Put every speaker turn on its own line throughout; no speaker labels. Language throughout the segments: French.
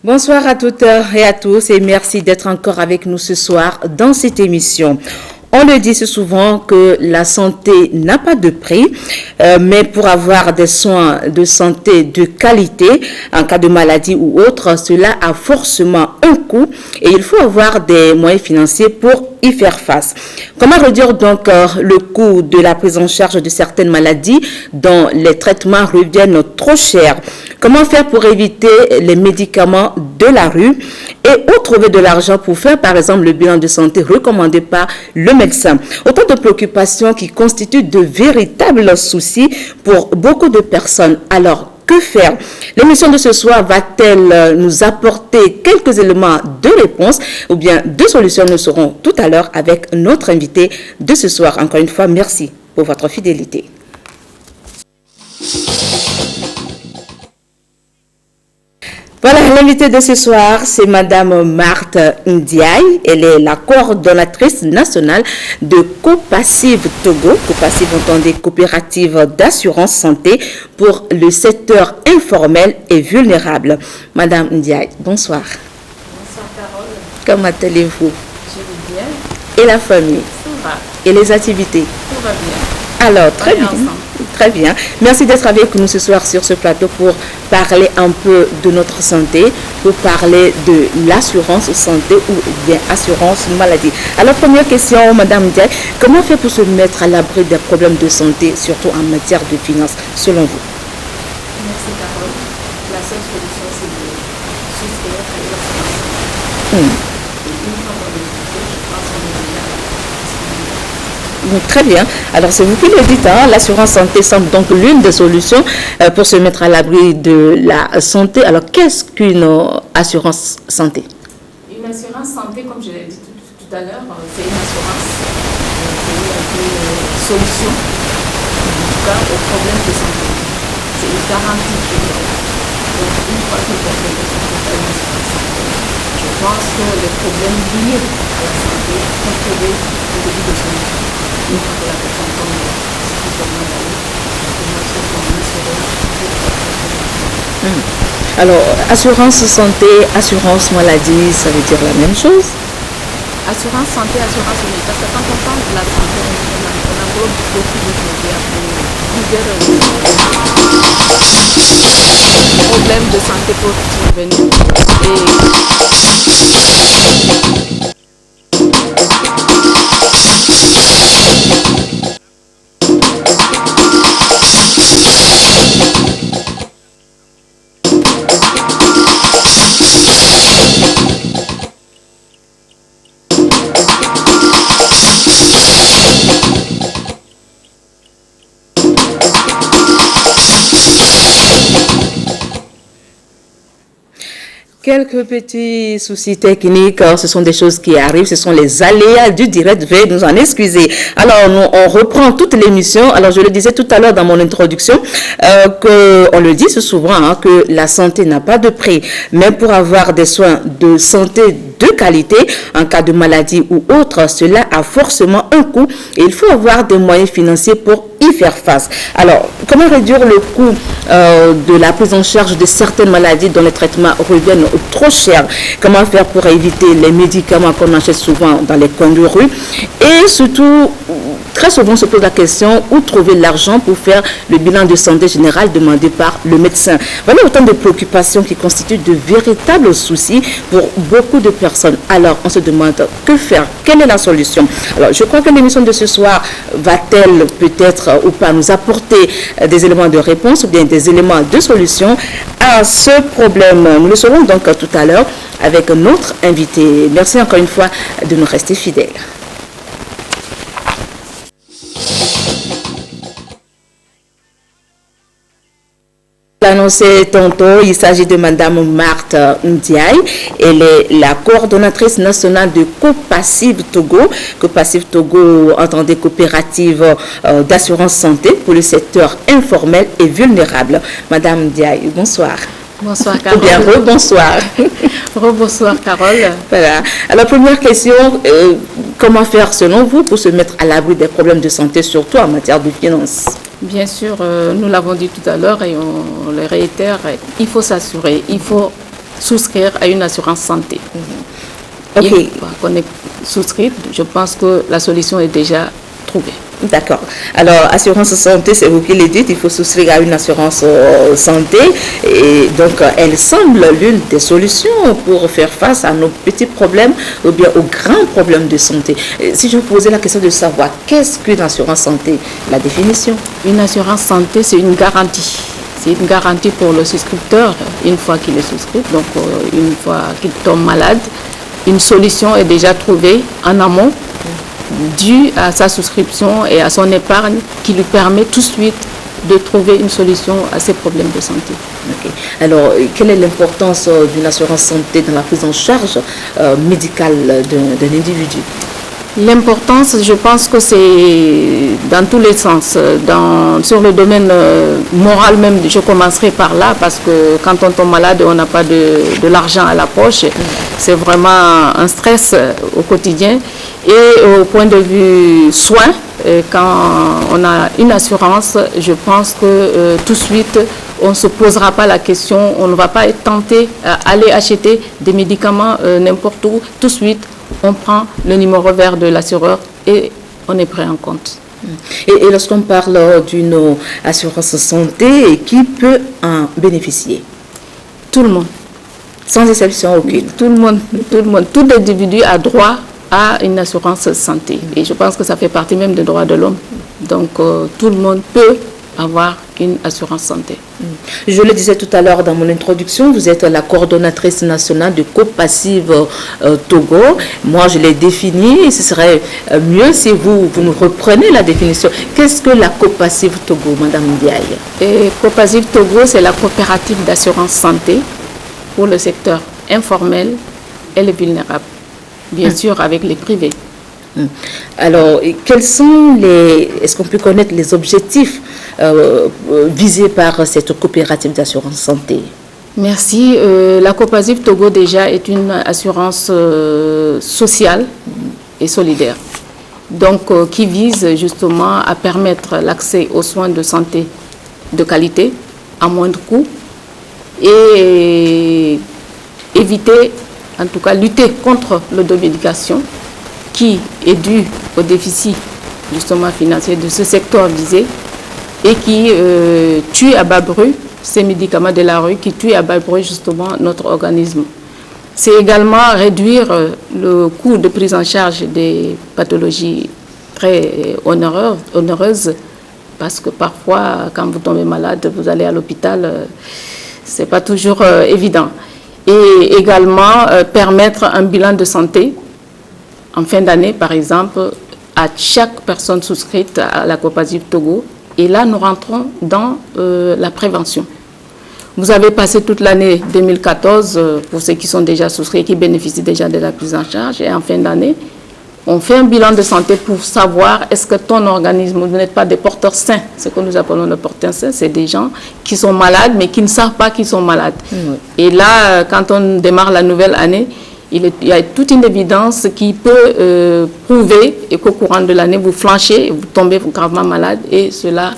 Bonsoir à toutes et à tous et merci d'être encore avec nous ce soir dans cette émission. On le dit souvent que la santé n'a pas de prix, mais pour avoir des soins de santé de qualité, en cas de maladie ou autre, cela a forcément un coût et il faut avoir des moyens financiers pour y faire face. Comment réduire donc le coût de la prise en charge de certaines maladies dont les traitements reviennent trop chers? Comment faire pour éviter les médicaments de la rue et où trouver de l'argent pour faire par exemple le bilan de santé recommandé par le médecin? Autant de préoccupations qui constituent de véritables soucis pour beaucoup de personnes. Alors, que faire? L'émission de ce soir va-t-elle nous apporter quelques éléments de réponse ou bien de solutions? Nous serons tout à l'heure avec notre invité de ce soir. Encore une fois, merci pour votre fidélité. Voilà, l'invitée de ce soir, c'est Madame Marthe Ndiaye. Elle est la coordonnatrice nationale de Copassive Togo. Copassive, entendez, coopérative d'assurance santé pour le secteur informel et vulnérable. Madame Ndiaye, bonsoir.
Bonsoir Carole.
Comment allez-vous?
Je vais bien.
Et la famille?
Ça va.
Et les activités?
Tout va bien.
Alors, très bien.
Ensemble.
Très bien. Merci d'être avec nous ce soir sur ce plateau pour parler un peu de notre santé, pour parler de l'assurance santé ou bien assurance maladie. Alors, première question, Madame Ndiaye, comment faire pour se mettre à l'abri des problèmes de santé, surtout en matière de finances, selon vous?
Merci Carole. La seule solution, c'est de souscrire à l'assurance. Et une fois qu'on est équipé, je pense qu'on est déjà
Très bien. Alors, c'est vous qui le dites, hein? L'assurance santé semble donc l'une des solutions pour se mettre à l'abri de la santé. Alors, qu'est-ce qu'une assurance santé?
Une assurance santé, comme je l'ai dit tout à l'heure, c'est une assurance qui est une solution, en tout cas, aux problèmes de santé. C'est une garantie qui est là. Donc, une fois que le problème de santé est une assurance santé, je pense que les problèmes liés à la santé sont trouvés au début de solution. Une fois que la personne tombe suffisamment malade,
Alors, assurance santé, assurance maladie, ça veut dire la même chose?
Assurance santé, assurance maladie, parce que quand on parle de la santé, on englobe beaucoup de problèmes de santé peuvent survenir.
Quelques petits soucis techniques, ce sont des choses qui arrivent, ce sont les aléas du direct, veuillez nous en excuser. Alors, on reprend toute l'émission. Alors, je le disais tout à l'heure dans mon introduction, on le dit souvent, hein, que la santé n'a pas de prix. Mais pour avoir des soins de santé de qualité, en cas de maladie ou autre, cela a forcément un coût et il faut avoir des moyens financiers pour y faire face. Alors, comment réduire le coût de la prise en charge de certaines maladies dont les traitements reviennent trop cher? Comment faire pour éviter les médicaments qu'on achète souvent dans les coins de rue? Et surtout, très souvent on se pose la question, où trouver l'argent pour faire le bilan de santé générale demandé par le médecin? Voilà autant de préoccupations qui constituent de véritables soucis pour beaucoup de personnes. Alors, on se demande que faire? Quelle est la solution? Alors, je crois que l'émission de ce soir va-t-elle peut-être ou pas nous apporter des éléments de réponse ou bien des éléments de solution à ce problème? Nous le saurons donc tout à l'heure avec notre invité. Merci encore une fois de nous rester fidèles. L'annonçait tantôt, il s'agit de Madame Marthe Ndiaye. Elle est la coordonnatrice nationale de Copassive Togo. Copassive Togo, entendez coopérative d'assurance santé pour le secteur informel et vulnérable. Madame Ndiaye, bonsoir.
Bonsoir Carole.
Bien, rebonsoir.
Rebonsoir Carole.
Voilà. Alors, première question, comment faire selon vous pour se mettre à l'abri des problèmes de santé, surtout en matière de finances?
Bien sûr, nous l'avons dit tout à l'heure et on le réitère, il faut s'assurer, il faut souscrire à une assurance santé.
Ok.
Et qu'on est souscrite, je pense que la solution est déjà trouvée.
D'accord. Alors, assurance santé, c'est vous qui le dites, il faut souscrire à une assurance santé. Et donc, elle semble l'une des solutions pour faire face à nos petits problèmes ou bien aux grands problèmes de santé. Si je vous posais la question de savoir qu'est-ce qu'une assurance santé, la définition?
Une assurance santé, c'est une garantie. C'est une garantie pour le souscripteur une fois qu'il est souscrit, donc une fois qu'il tombe malade. Une solution est déjà trouvée en amont, dû à sa souscription et à son épargne qui lui permet tout de suite de trouver une solution à ses problèmes de santé.
Okay. Alors, quelle est l'importance d'une assurance santé dans la prise en charge médicale d'un individu?
L'importance, je pense que c'est dans tous les sens. Sur le domaine moral même, je commencerai par là parce que quand on tombe malade, on n'a pas de l'argent à la poche. C'est vraiment un stress au quotidien. Et au point de vue soins, quand on a une assurance, je pense que tout de suite, on ne se posera pas la question, on ne va pas être tenté à aller acheter des médicaments n'importe où. Tout de suite, on prend le numéro vert de l'assureur et on est pris en compte.
Et lorsqu'on parle d'une assurance santé, qui peut en bénéficier?
Tout le monde.
Sans exception aucune?
Tout le monde. Tout individu a droit à une assurance santé. Et je pense que ça fait partie même des droits de l'homme. Donc tout le monde peut avoir une assurance santé.
Je le disais tout à l'heure dans mon introduction, vous êtes la coordonnatrice nationale de Copassive Togo. Moi, je l'ai définie. Ce serait mieux si vous nous reprenez la définition. Qu'est-ce que la Copassive Togo, Madame Ndiaye?
Et Copassive Togo, c'est la coopérative d'assurance santé pour le secteur informel et les vulnérables. Bien sûr, avec les privés.
Alors, quels sont est-ce qu'on peut connaître les objectifs visés par cette coopérative d'assurance santé?
Merci. La Copassive Togo déjà est une assurance sociale et solidaire. Donc, qui vise justement à permettre l'accès aux soins de santé de qualité à moindre coût et éviter, en tout cas lutter contre l'automédication qui est due au déficit justement financier de ce secteur visé et qui tue à bas bruit, ces médicaments de la rue qui tuent à bas bruit justement notre organisme. C'est également réduire le coût de prise en charge des pathologies très onéreuses parce que parfois quand vous tombez malade, vous allez à l'hôpital, c'est pas toujours évident. Et également permettre un bilan de santé en fin d'année, par exemple, à chaque personne souscrite à la Copassive Togo. Et là, nous rentrons dans la prévention. Vous avez passé toute l'année 2014, pour ceux qui sont déjà souscrits, qui bénéficient déjà de la prise en charge. Et en fin d'année, on fait un bilan de santé pour savoir est-ce que ton organisme, vous n'êtes pas des porteurs sains. Ce que nous appelons les porteurs sains, c'est des gens qui sont malades, mais qui ne savent pas qu'ils sont malades. Et là, quand on démarre la nouvelle année, il y a toute une évidence qui peut prouver qu'au courant de l'année, vous flanchez, vous tombez gravement malade et cela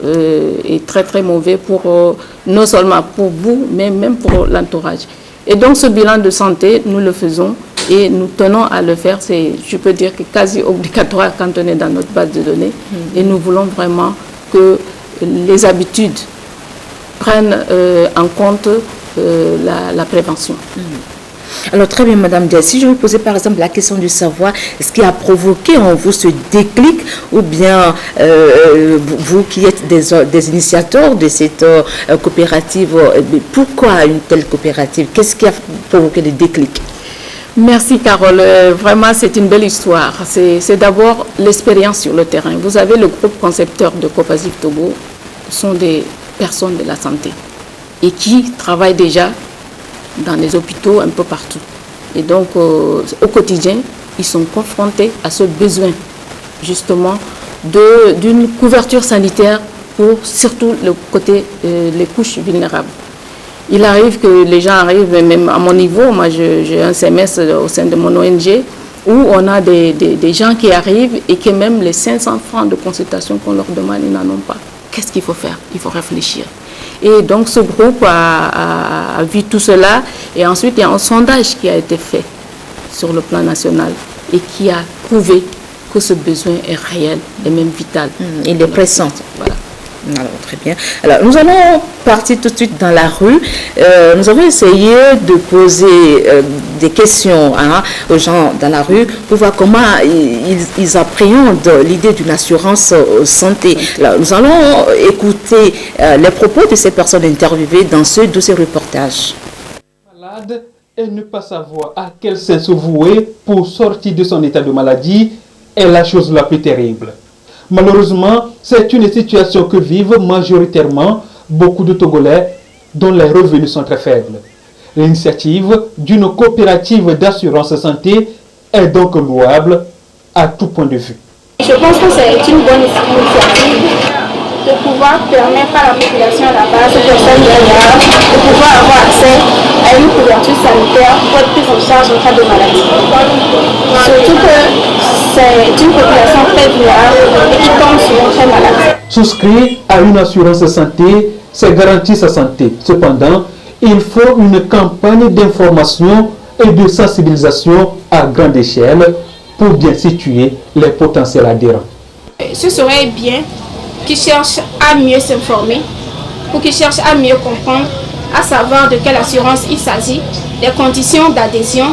est très très mauvais pour non seulement pour vous, mais même pour l'entourage. Et donc ce bilan de santé, nous le faisons et nous tenons à le faire. C'est, je peux dire, que quasi obligatoire quand on est dans notre base de données. Et nous voulons vraiment que les habitudes prennent en compte la prévention.
Alors très bien, Madame Ndiaye, si je vous posais par exemple la question du savoir, ce qui a provoqué en vous ce déclic, ou bien vous qui êtes des initiateurs de cette coopérative, pourquoi une telle coopérative? Qu'est-ce qui a provoqué le déclic?
Merci Carole, vraiment c'est une belle histoire. C'est d'abord l'expérience sur le terrain. Vous avez le groupe concepteur de Copassive Togo, sont des personnes de la santé. et qui travaillent déjà dans les hôpitaux un peu partout. Et donc, au quotidien, ils sont confrontés à ce besoin, justement, d'une couverture sanitaire pour surtout le côté, les couches vulnérables. Il arrive que les gens arrivent, même à mon niveau, moi j'ai un CMS au sein de mon ONG, où on a des gens qui arrivent et que même les 500 francs de consultation qu'on leur demande, ils n'en ont pas. Qu'est-ce qu'il faut faire? Il faut réfléchir. Et donc ce groupe a vu tout cela, et ensuite il y a un sondage qui a été fait sur le plan national et qui a prouvé que ce besoin est réel et même vital.
Il est pressant.
Voilà.
Alors, très bien. Alors, nous allons partir tout de suite dans la rue. Nous avons essayé de poser des questions aux gens dans la rue pour voir comment ils appréhendent l'idée d'une assurance santé. Alors, nous allons écouter les propos de ces personnes interviewées dans ce dossier reportage.
Malade et ne pas savoir à quel sens se vouer pour sortir de son état de maladie est la chose la plus terrible. Malheureusement, c'est une situation que vivent majoritairement beaucoup de Togolais dont les revenus sont très faibles. L'initiative d'une coopérative d'assurance santé est donc louable à tout point de vue.
Je pense que c'est une bonne initiative de pouvoir permettre à la population à la base, aux personnes vulnérables, de pouvoir avoir accès à une couverture sanitaire pour être prise en charge en cas de maladie. Surtout que c'est une population très vulnérable et qui tombe souvent très malade.
Souscrire à une assurance santé, c'est garantir sa santé. Cependant, il faut une campagne d'information et de sensibilisation à grande échelle pour bien situer les potentiels adhérents.
Ce serait bien qu'ils cherchent à mieux s'informer, pour qu'ils cherchent à mieux comprendre, à savoir de quelle assurance il s'agit, des conditions d'adhésion,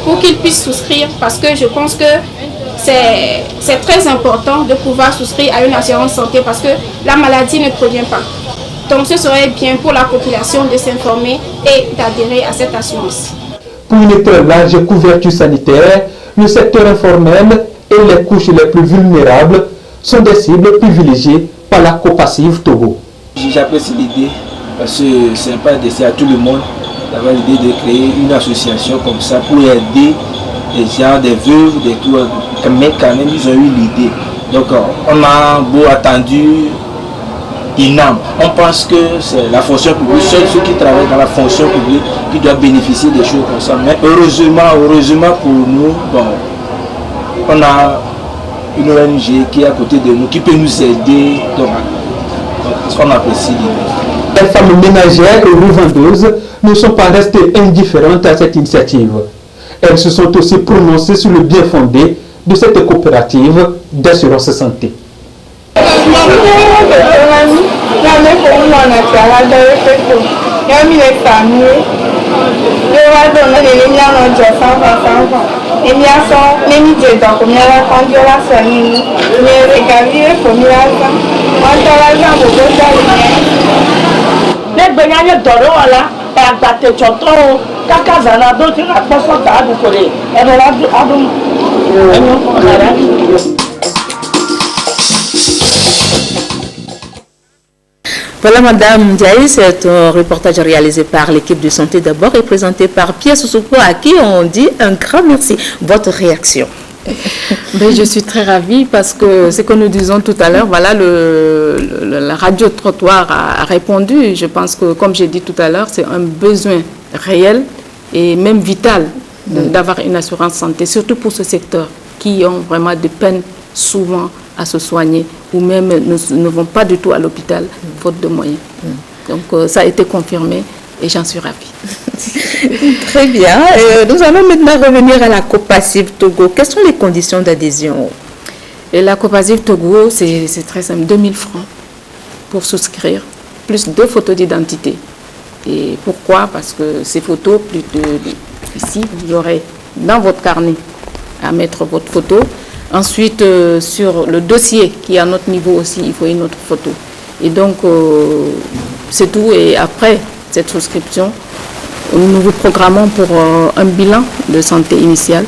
pour qu'ils puissent souscrire, parce que je pense que c'est très important de pouvoir souscrire à une assurance santé parce que la maladie ne prévient pas. Donc ce serait bien pour la population de s'informer et d'adhérer à cette assurance.
Pour une très large couverture sanitaire, le secteur informel et les couches les plus vulnérables sont des cibles privilégiées par la Copacive Togo.
J'apprécie l'idée parce que c'est pas d'essayer à tout le monde d'avoir l'idée de créer une association comme ça pour aider les gens, des veuves, des tout, mais quand même ils ont eu l'idée. Donc on a beau attendu INAM, on pense que c'est la fonction publique, ceux qui travaillent dans la fonction publique qui doivent bénéficier des choses comme ça. Mais heureusement pour nous, bon, on a une ONG qui est à côté de nous, qui peut nous aider. Donc parce qu'on apprécie l'idée.
Les femmes ménagères et revendeuses ne sont pas restées indifférentes à cette initiative. Elles se sont aussi prononcées sur le bien fondé de cette coopérative d'assurance santé.
Voilà, Madame Ndiaye, c'est un reportage réalisé par l'équipe de santé d'abord et présenté par Pierre Soussoupo, à qui on dit un grand merci. Votre réaction?
Je suis très ravie parce que ce que nous disons tout à l'heure, voilà, la radio trottoir a répondu. Je pense que, comme j'ai dit tout à l'heure, c'est un besoin réel et même vital d'avoir une assurance santé, surtout pour ce secteur qui ont vraiment des peines souvent à se soigner ou même ne vont pas du tout à l'hôpital faute de moyens. Donc ça a été confirmé et j'en suis ravie.
Très bien. Nous allons maintenant revenir à la Copacive Togo. Quelles sont les conditions d'adhésion?
Et la Copacive Togo, c'est très simple, 2000 francs pour souscrire, plus 2 photos d'identité. Et pourquoi? Parce que ces photos, ici, vous aurez dans votre carnet à mettre votre photo. Ensuite, sur le dossier qui est à notre niveau aussi, il faut une autre photo. Et donc, c'est tout. Et après cette souscription, nous vous programmons pour un bilan de santé initial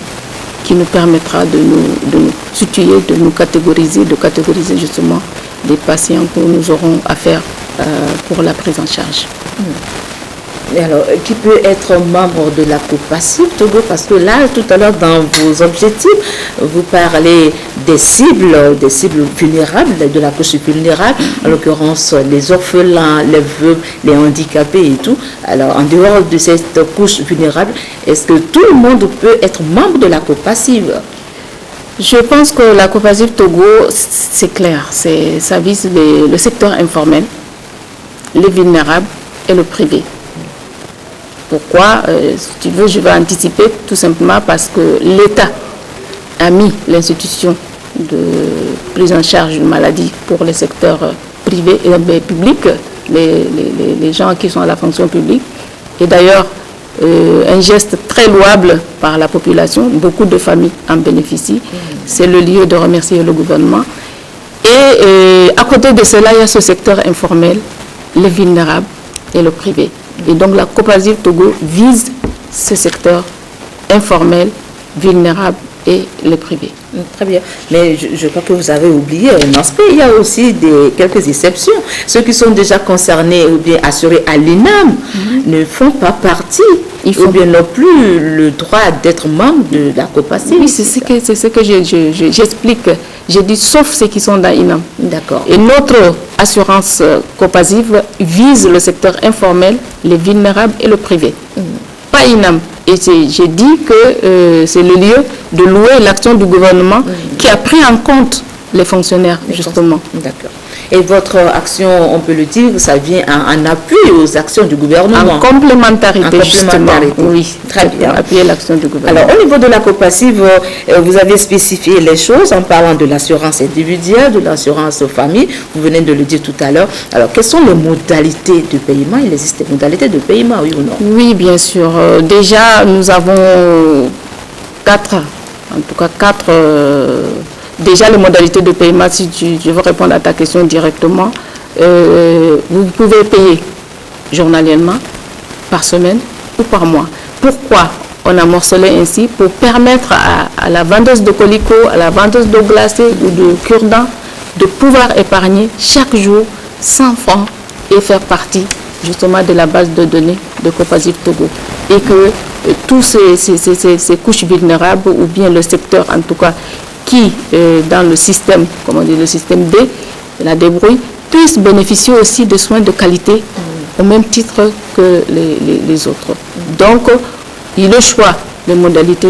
qui nous permettra de nous situer, de nous catégoriser, justement les patients que nous aurons à faire
pour la prise en charge.
Et alors, qui peut être membre de la COPACIV Togo? Parce que là, tout à l'heure, dans vos objectifs, vous parlez des cibles vulnérables, de la couche vulnérable, en l'occurrence les orphelins, les veuves, les handicapés et tout. Alors, en dehors de cette couche vulnérable, est-ce que tout le monde peut être membre de la COPACIV?
Je pense que la COPACIV Togo, c'est clair, ça vise le secteur informel, les vulnérables et le privé. Pourquoi? Si tu veux, je vais anticiper tout simplement parce que l'État a mis l'institution de prise en charge d'une maladie pour les secteurs privés et publics, les gens qui sont à la fonction publique. Et d'ailleurs, un geste très louable par la population, beaucoup de familles en bénéficient. C'est le lieu de remercier le gouvernement. Et à côté de cela, il y a ce secteur informel, les vulnérables et le privé. Et donc la COPACIV Togo vise ce secteur informel, vulnérable et le privé.
Très bien. Mais je crois que vous avez oublié un aspect. Il y a aussi quelques exceptions. Ceux qui sont déjà concernés ou bien assurés à l'INAM ne font pas partie. Ou bien n'ont plus le droit d'être membre de la COPACIV.
Oui, c'est ce que j'explique. J'ai dit sauf ceux qui sont dans l'INAM.
D'accord.
Et notre assurance COPACIV vise le secteur informel, les vulnérables et le privé. Pas INAM. Et j'ai dit que c'est le lieu de louer l'action du gouvernement qui a pris en compte les fonctionnaires, justement.
D'accord. Et votre action, on peut le dire, ça vient en appui aux actions du gouvernement.
En complémentarité, justement.
Oui, très bien.
Appuyer l'action du gouvernement.
Alors, au niveau de la COPACIV, vous avez spécifié les choses en parlant de l'assurance individuelle, de l'assurance famille. Vous venez de le dire tout à l'heure. Alors, quelles sont les modalités de paiement? Il existe des modalités de paiement, oui ou non?
Oui, bien sûr. Déjà, nous avons quatre. Déjà, les modalités de paiement, si je veux répondre à ta question directement, vous pouvez payer journalièrement, par semaine ou par mois. Pourquoi on a morcelé ainsi? Pour permettre à la vendeuse de colicot, à la vendeuse d'eau glacée ou de cure-dent de pouvoir épargner chaque jour 100 francs et faire partie justement de la base de données de COPACIV Togo. Et que tous ces couches vulnérables ou bien le secteur en tout cas qui, dans le système, comment dire, le système D, la débrouille, puissent bénéficier aussi de soins de qualité au même titre que les autres. Donc, le choix des modalités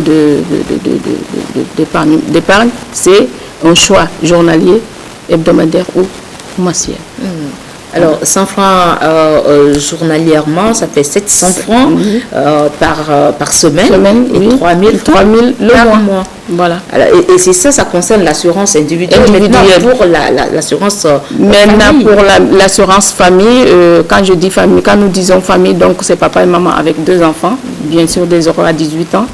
d'épargne, c'est un choix journalier, hebdomadaire ou mensuel.
Alors, 100 francs journalièrement, ça fait 700 francs par semaine et 3000 par mois.
Voilà.
Alors, et c'est ça concerne l'assurance individuelle. Maintenant, pour l'assurance
famille. Pour l'assurance famille, quand je dis famille, quand nous disons famille, donc c'est papa et maman avec 2 enfants, bien sûr des 0 à 18 ans.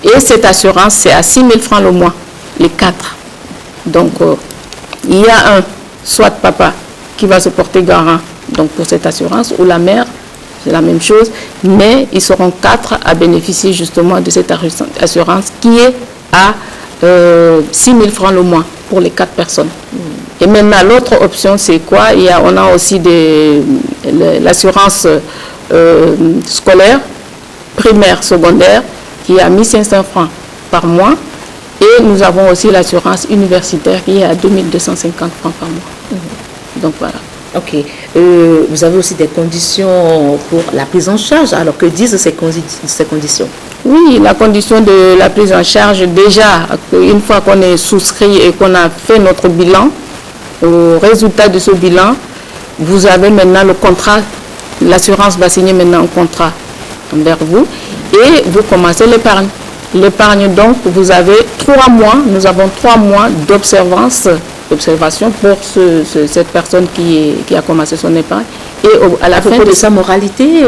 Et cette assurance, c'est à 6 000 francs le mois, les 4. Donc, il y a soit papa qui va se porter garant donc pour cette assurance, ou la mère, c'est la même chose, mais ils seront 4 à bénéficier justement de cette assurance qui est à 6 000 francs le mois pour les 4 personnes. Et maintenant, l'autre option, c'est quoi? On a aussi l'assurance scolaire, primaire, secondaire, qui est à 1 500 francs par mois. Et nous avons aussi l'assurance universitaire qui est à 2 250 francs par mois. Donc voilà.
Ok. Vous avez aussi des conditions pour la prise en charge. Alors que disent ces conditions?
Oui, la condition de la prise en charge, déjà, une fois qu'on est souscrit et qu'on a fait notre bilan, au résultat de ce bilan, vous avez maintenant le contrat, l'assurance va signer maintenant un contrat envers vous et vous commencez l'épargne. L'épargne, donc, vous avez 3 mois, nous avons 3 mois d'observation pour cette personne qui a commencé son épargne. Et à la fin
de sa moralité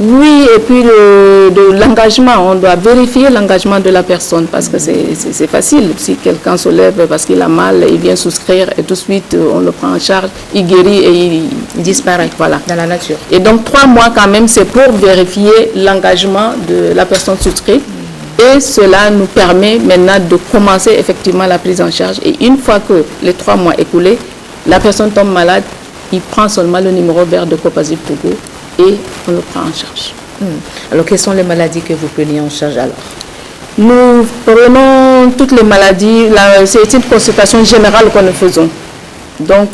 Oui, et puis de l'engagement. On doit vérifier l'engagement de la personne parce que c'est facile. Si quelqu'un se lève parce qu'il a mal, il vient souscrire et tout de suite on le prend en charge, il guérit et il disparaît. Voilà.
Dans la nature.
Et donc 3 mois quand même, c'est pour vérifier l'engagement de la personne souscrite. Et cela nous permet maintenant de commencer effectivement la prise en charge. Et une fois que les 3 mois écoulés, la personne tombe malade, il prend seulement le numéro vert de Copasib Togo et on le prend en charge.
Alors, quelles sont les maladies que vous prenez en charge alors?
Nous prenons toutes les maladies, c'est une consultation générale que nous faisons. Donc,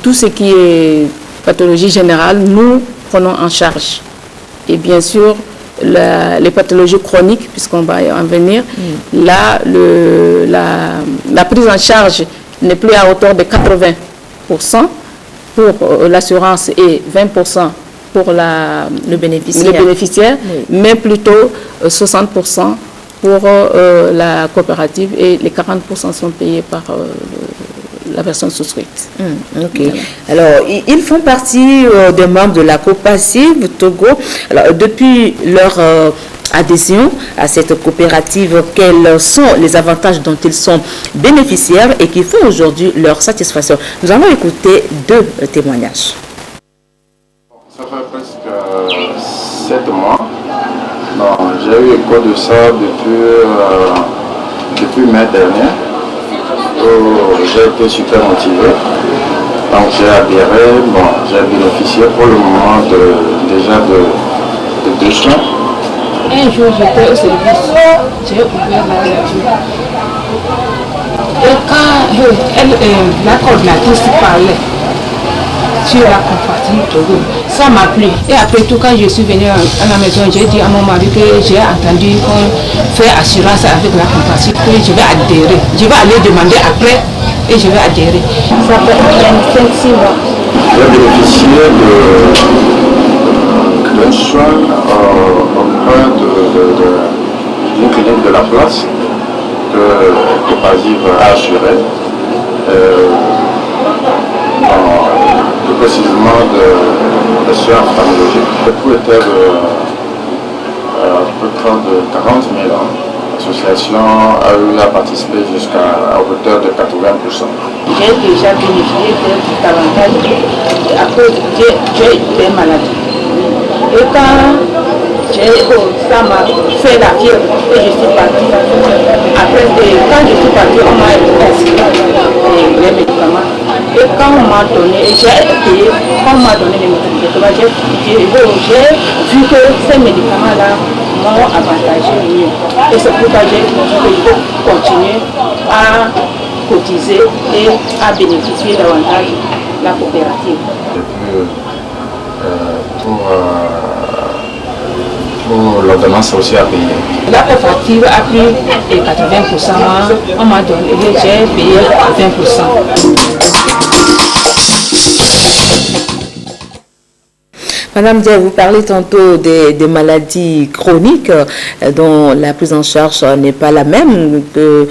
tout ce qui est pathologie générale, nous prenons en charge. Et bien sûr, les pathologies chroniques, puisqu'on va y en venir, là, la prise en charge n'est plus à hauteur de 80% pour l'assurance et 20% pour le bénéficiaire, mais plutôt 60% pour la coopérative et les 40% sont payés par la personne souscrite.
Ok. Alors, ils font partie des membres de la Copasib Togo. Alors, depuis leur adhésion à cette coopérative, quels sont les avantages dont ils sont bénéficiaires et qui font aujourd'hui leur satisfaction? Nous allons écouter 2 témoignages.
Ça fait presque 7 mois. J'ai eu écho de ça depuis mai dernier. J'ai été super motivé. Donc j'ai adhéré, j'ai bénéficié pour le moment déjà de 2 soins.
Un jour, j'étais au service, j'ai ouvert la lecture. Et quand la coordinatrice parlait sur la coopérative Togo, ça m'a plu. Et après tout, quand je suis venue à la maison, j'ai dit à mon mari que j'ai entendu qu'on fait assurance avec la coopérative, que je vais adhérer. Je vais aller demander après et je vais adhérer. Ça fait 5-6 mois.
J'ai bénéficié d'un soin auprès d'une clinique de la place que Copasib a assuré. Plus précisément de soins ophtalmologiques. Le coût était de peu près de 40 000 ans. L'association a eu à participer jusqu'à hauteur de 80%.
J'ai déjà bénéficié de cet avantage à cause que j'ai des maladies. Et quand ça m'a fait la fièvre et je suis partie. Après, quand je suis partie, on m'a inscrit les médicaments. Et quand on m'a donné, j'ai payé, quand on m'a donné les médicaments, j'ai vu que ces médicaments-là m'ont avantagé mieux. Et c'est pourquoi j'ai dit qu'il faut continuer à cotiser et à bénéficier davantage de la coopérative.
Pour l'ordonnance aussi à payer.
La coopérative a pris 80%, on m'a donné, j'ai payé 20%.
Madame Dia, vous parlez tantôt des maladies chroniques dont la prise en charge n'est pas la même que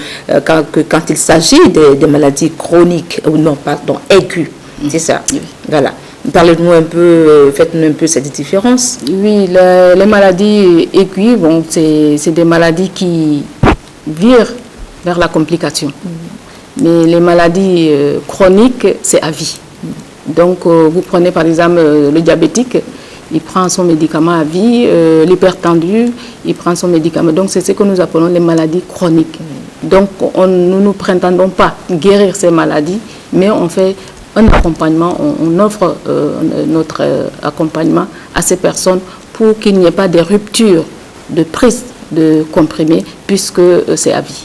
quand il s'agit des maladies chroniques, ou non, pardon, aiguës. C'est ça. Voilà. Parlez-nous un peu, faites-nous un peu cette différence.
Oui, les maladies aiguës, bon, c'est des maladies qui virent vers la complication. Mais les maladies chroniques, c'est à vie. Donc, vous prenez par exemple le diabétique, il prend son médicament à vie, l'hypertendu, il prend son médicament. Donc, c'est ce que nous appelons les maladies chroniques. Donc, nous ne prétendons pas guérir ces maladies, mais on fait un accompagnement, on offre notre accompagnement à ces personnes pour qu'il n'y ait pas de rupture de prise de comprimés, puisque c'est à vie.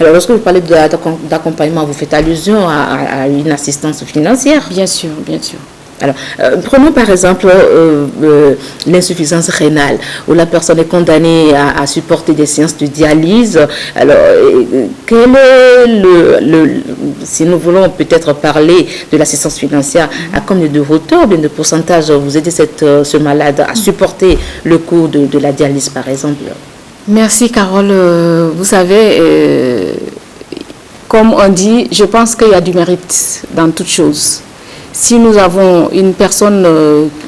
Alors, lorsque vous parlez d'accompagnement, vous faites allusion à une assistance financière?
Bien sûr, bien sûr.
Alors, prenons par exemple l'insuffisance rénale, où la personne est condamnée à supporter des séances de dialyse. Alors, quel est si nous voulons peut-être parler de l'assistance financière, à combien de hauteur, bien de pourcentage vous aidez ce malade à supporter le coût de la dialyse, par exemple?
Merci Carole. Vous savez, comme on dit, je pense qu'il y a du mérite dans toute chose. Si nous avons une personne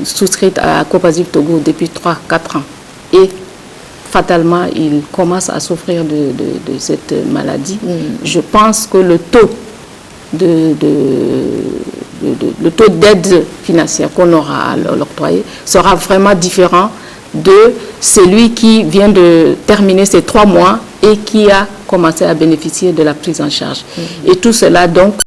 souscrite à Copasib Togo depuis 3-4 ans et fatalement il commence à souffrir de cette maladie, je pense que le taux d'aide financière qu'on aura à l'octroyer sera vraiment différent de celui qui vient de terminer ses 3 mois et qui a commencé à bénéficier de la prise en charge. Et tout cela donc